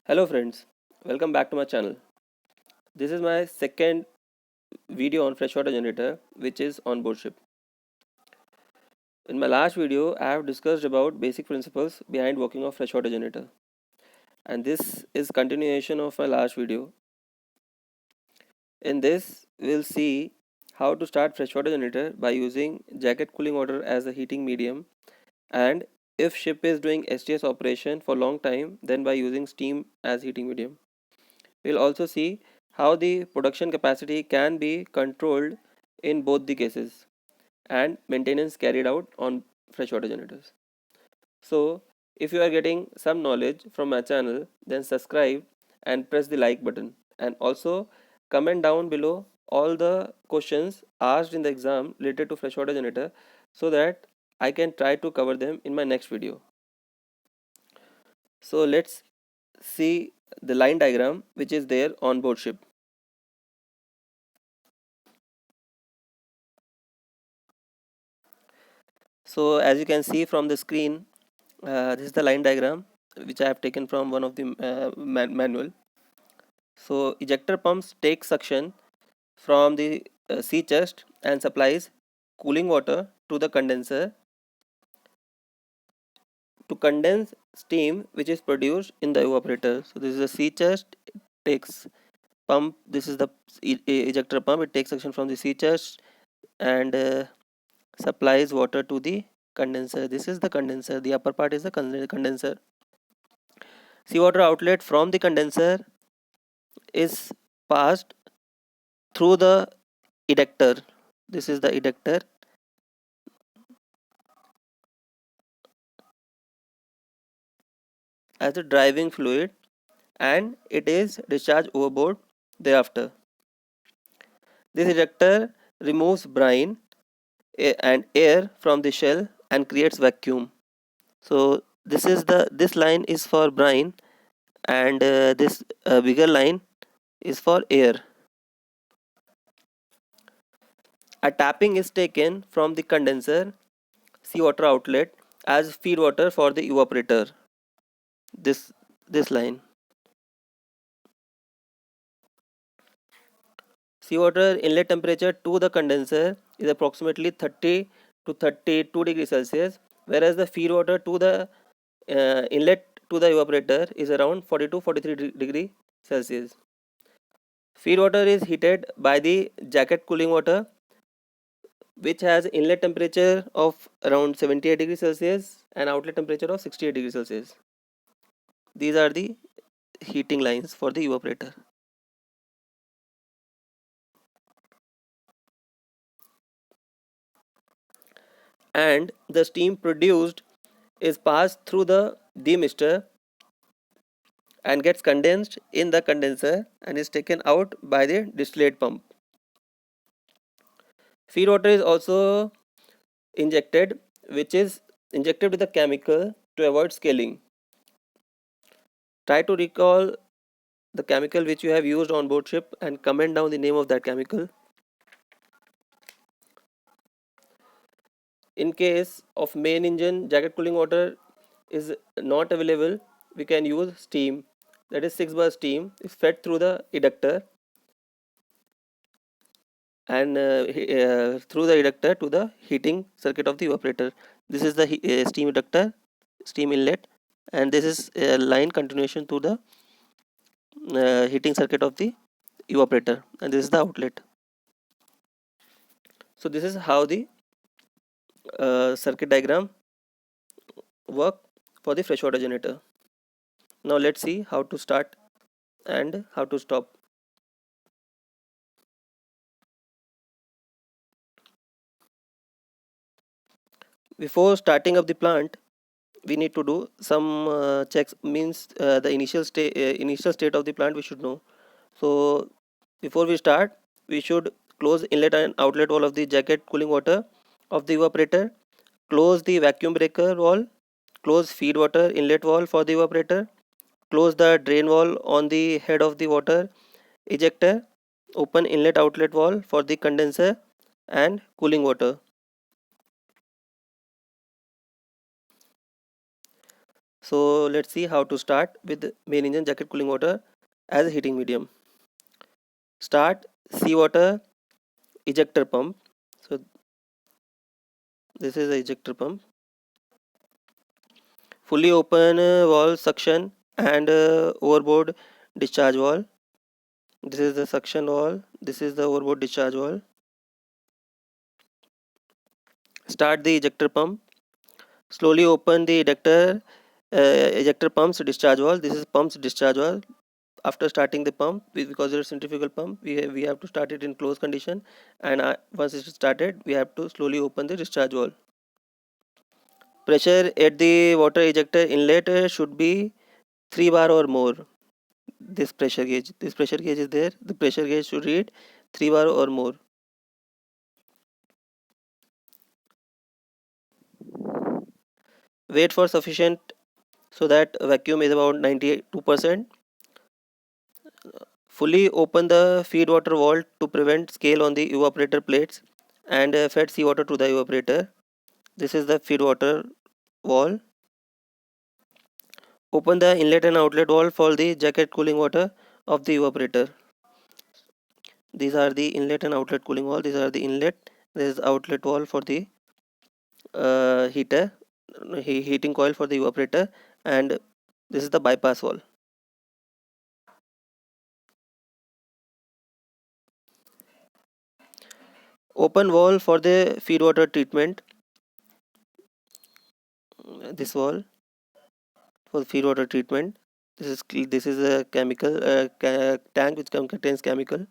Hello friends, welcome back to my channel. This is my second video on freshwater generator which is on board ship. In my last video I have discussed about basic principles behind working of freshwater generator, and this is continuation of my last video. In this we'll see how to start freshwater generator by using jacket cooling water as a heating medium, and if ship is doing STS operation for long time, then by using steam as heating medium. We'll also see how the production capacity can be controlled in both the cases and maintenance carried out on freshwater generators. So, if you are getting some knowledge from my channel, then subscribe and press the like button, and also comment down below all the questions asked in the exam related to freshwater generator so that I can try to cover them in my next video. So, let's see the line diagram which is there on board ship. So as you can see from the screen, this is the line diagram which I have taken from one of the manual. So ejector pumps take suction from the sea chest and supplies cooling water to the condenser to condense steam which is produced in the evaporator. So this is the sea chest, it takes pump, this is the ejector pump, it takes suction from the sea chest and supplies water to the condenser. This is the condenser, the upper part is the condenser. Seawater outlet from the condenser is passed through the ejector. This is the ejector as a driving fluid, and it is discharged overboard thereafter. This ejector removes brine and air from the shell and creates vacuum. So this line is for brine, and this bigger line is for air. A tapping is taken from the condenser seawater outlet as feed water for the evaporator. This line. Seawater inlet temperature to the condenser is approximately 30 to 32 degrees Celsius, whereas the feed water to the inlet to the evaporator is around 40 to 43 degree Celsius. Feed water is heated by the jacket cooling water, which has inlet temperature of around 78 degrees Celsius and outlet temperature of 68 degrees Celsius. These are the heating lines for the evaporator. And the steam produced is passed through the demister and gets condensed in the condenser and is taken out by the distillate pump. Feed water is also injected, which is injected with a chemical to avoid scaling. Try to recall the chemical which you have used on board ship and comment down the name of that chemical. In case of main engine jacket cooling water is not available, we can use steam, that is 6 bar steam is fed through the ejector and through the ejector to the heating circuit of the evaporator. This is the steam ejector, steam inlet, and this is a line continuation to the heating circuit of the evaporator, and this is the outlet. So this is how the circuit diagram work for the freshwater generator. Now let's see how to start and how to stop. Before starting up the plant, we need to do some checks, means the initial state of the plant we should know. So before we start, we should close inlet and outlet wall of the jacket cooling water of the evaporator, close the vacuum breaker wall, close feed water inlet wall for the evaporator, close the drain wall on the head of the water ejector, open inlet outlet wall for the condenser and cooling water. So let's see how to start with main engine jacket cooling water as a heating medium. Start seawater ejector pump. So this is the ejector pump. Fully open valve suction and overboard discharge valve. This is the suction valve. This is the overboard discharge valve. Start the ejector pump. Slowly open the ejector pump's discharge valve. This is pump's discharge valve. After starting the pump, because it's a centrifugal pump, we have to start it in closed condition, and once it's started, we have to slowly open the discharge valve. Pressure at the water ejector inlet should be 3 bar or more. This pressure gauge is there. The pressure gauge should read 3 bar or more. Wait for sufficient so that vacuum is about 92%. Fully open the feed water valve to prevent scale on the evaporator plates and fed seawater to the evaporator. This is the feed water valve. Open the inlet and outlet valve for the jacket cooling water of the evaporator. These are the inlet and outlet cooling valve. These are the inlet. This is outlet valve for the heater, heating coil for the evaporator, and this is the bypass valve. Open valve for the feed water treatment. This valve for the feed water treatment. This is a chemical tank which contains chemical.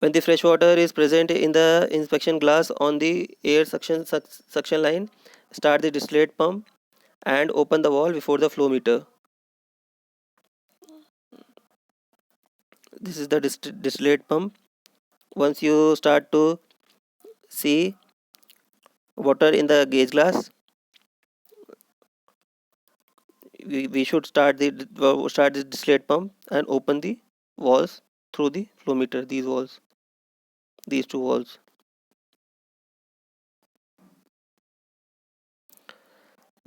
When the fresh water is present in the inspection glass on the air suction line, start the distillate pump and open the valve before the flow meter. This is the distillate pump. Once you start to see water in the gauge glass, we should start the distillate pump and open the valves through the flow meter. These two valves.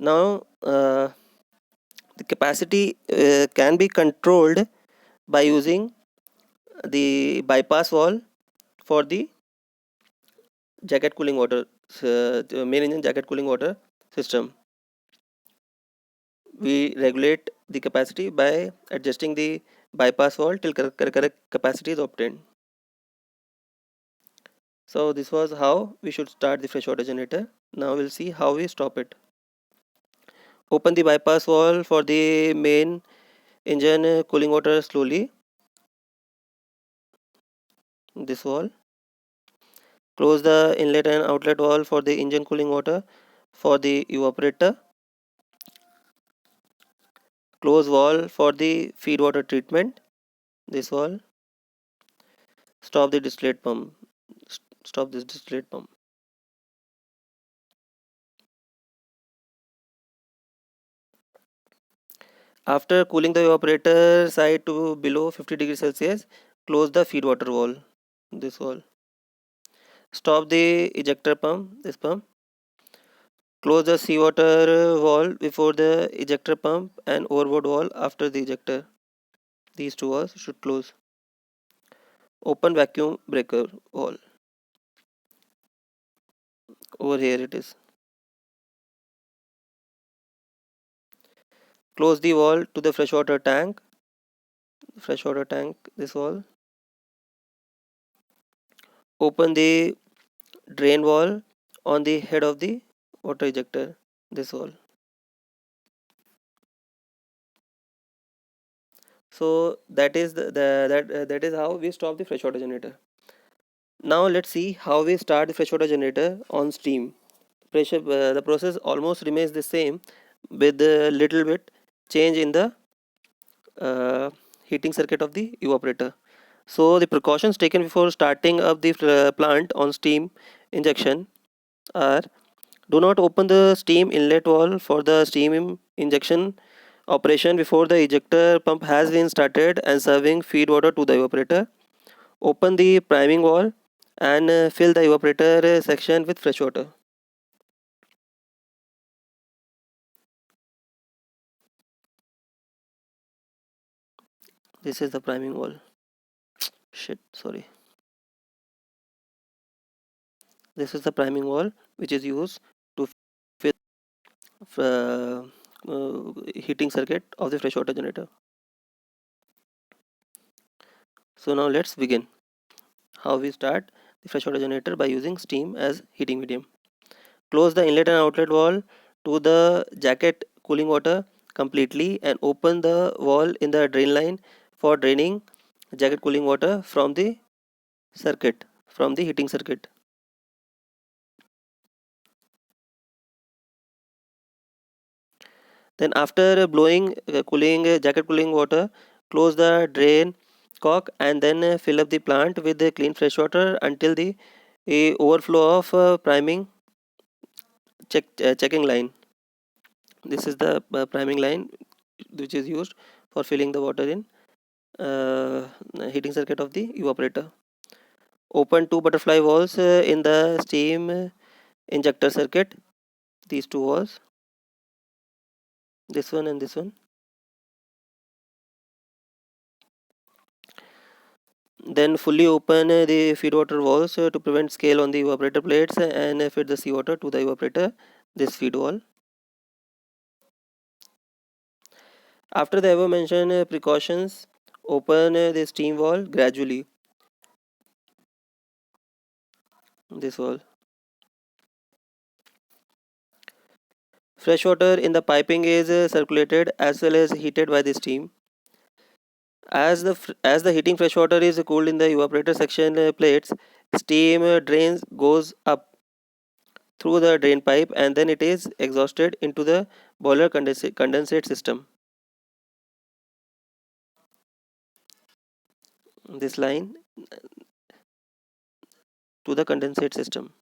Now the capacity can be controlled by using the bypass valve for the jacket cooling water the main engine jacket cooling water system. We regulate the capacity by adjusting the bypass valve till correct capacity is obtained. So this was how we should start the freshwater generator. Now we'll see how we stop it. Open the bypass valve for the main engine cooling water slowly. This valve. Close the inlet and outlet valve for the engine cooling water for the evaporator. Close valve for the feed water treatment. This valve. Stop the distillate pump. Stop this distillate pump. After cooling the evaporator side to below 50 degrees Celsius, close the feed water valve. This valve. Stop the ejector pump. This pump. Close the seawater valve before the ejector pump and overboard valve after the ejector. These two valves should close. Open vacuum breaker valve. Over here it is. Close the valve to the freshwater tank. Freshwater tank. This valve. Open the drain valve on the head of the water ejector. This valve. So that is how we stop the freshwater generator. Now let's see how we start the freshwater generator on steam. The process almost remains the same with a little bit change in the uh, heating circuit of the evaporator. So the precautions taken before starting up the plant on steam injection are: do not open the steam inlet valve for the steam injection operation before the ejector pump has been started and serving feed water to the evaporator. Open the priming valve and fill the evaporator section with fresh water. This is the priming wall. Shit, sorry. This is the priming wall which is used to fill heating circuit of the freshwater generator. So now let's begin how we start the freshwater generator by using steam as heating medium. Close the inlet and outlet valve to the jacket cooling water completely and open the valve in the drain line for draining jacket cooling water from the heating circuit. Then after blowing cooling jacket cooling water, close the drain cock and then fill up the plant with clean fresh water until the overflow of priming checking line. This is the priming line which is used for filling the water in uh, heating circuit of the evaporator. Open two butterfly valves in the steam injector circuit. These two valves, this one and this one. Then fully open the feed water valves to prevent scale on the evaporator plates and feed the seawater to the evaporator. This feed valve. After the above mentioned precautions, open the steam valve gradually. This valve. Fresh water in the piping is circulated as well as heated by the steam. As the heating fresh water is cooled in the evaporator section plates, steam drains goes up through the drain pipe and then it is exhausted into the boiler condensate system. This line to the condensate system.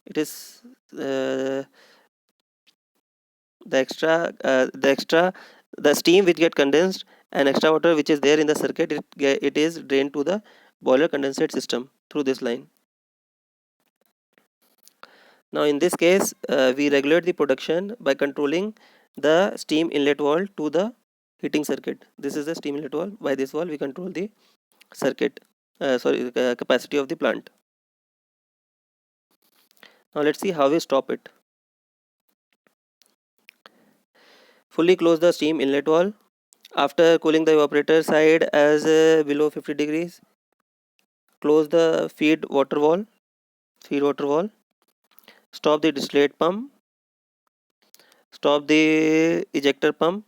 It is the extra the steam which get condensed and extra water which is there in the circuit. It is drained to the boiler condensate system through this line. Now in this case, we regulate the production by controlling the steam inlet valve to the heating circuit. This is the steam inlet valve. By this valve, we control the circuit, capacity of the plant. Now let's see how we stop it. Fully close the steam inlet valve. After cooling the evaporator side as below 50 degrees, close the feed water valve. Stop the distillate pump. Stop the ejector pump.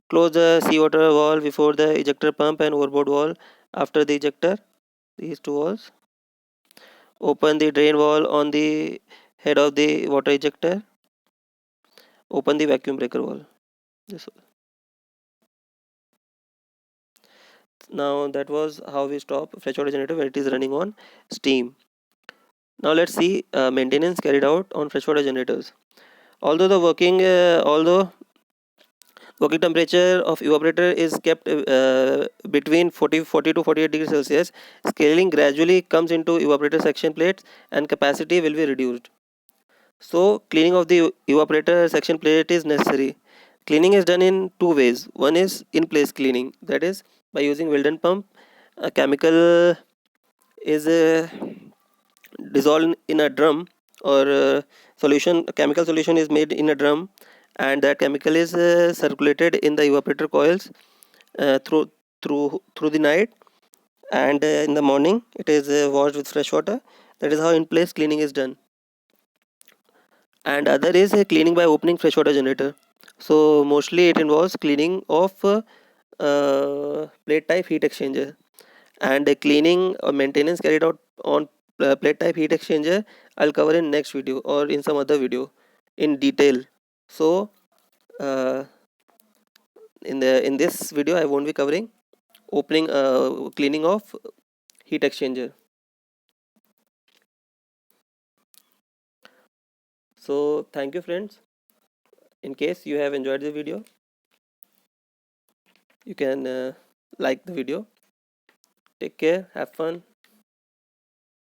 Close the seawater valve before the ejector pump and overboard valve after the ejector. These two valves. Open the drain valve on the head of the water ejector. Open the vacuum breaker valve. This one. Now that was how we stop freshwater generator when it is running on steam. Now let's see maintenance carried out on freshwater generators. Although working temperature of evaporator is kept between 40 to 48 degrees Celsius, scaling gradually comes into evaporator section plates and capacity will be reduced. So cleaning of the evaporator section plate is necessary. Cleaning is done in two ways. One is in place cleaning, that is by using Wilden pump. A chemical is dissolved in a drum or solution. A chemical solution is made in a drum and that chemical is circulated in the evaporator coils uh, through through the night, and in the morning it is washed with fresh water. That is how in place cleaning is done. And other is cleaning by opening freshwater generator. So mostly it involves cleaning of plate type heat exchanger, and cleaning or maintenance carried out on plate type heat exchanger I'll cover in next video or in some other video in detail. So uh, in this video I won't be covering opening cleaning of heat exchanger. So thank you friends. In case you have enjoyed the video, you can like the video. Take care, have fun.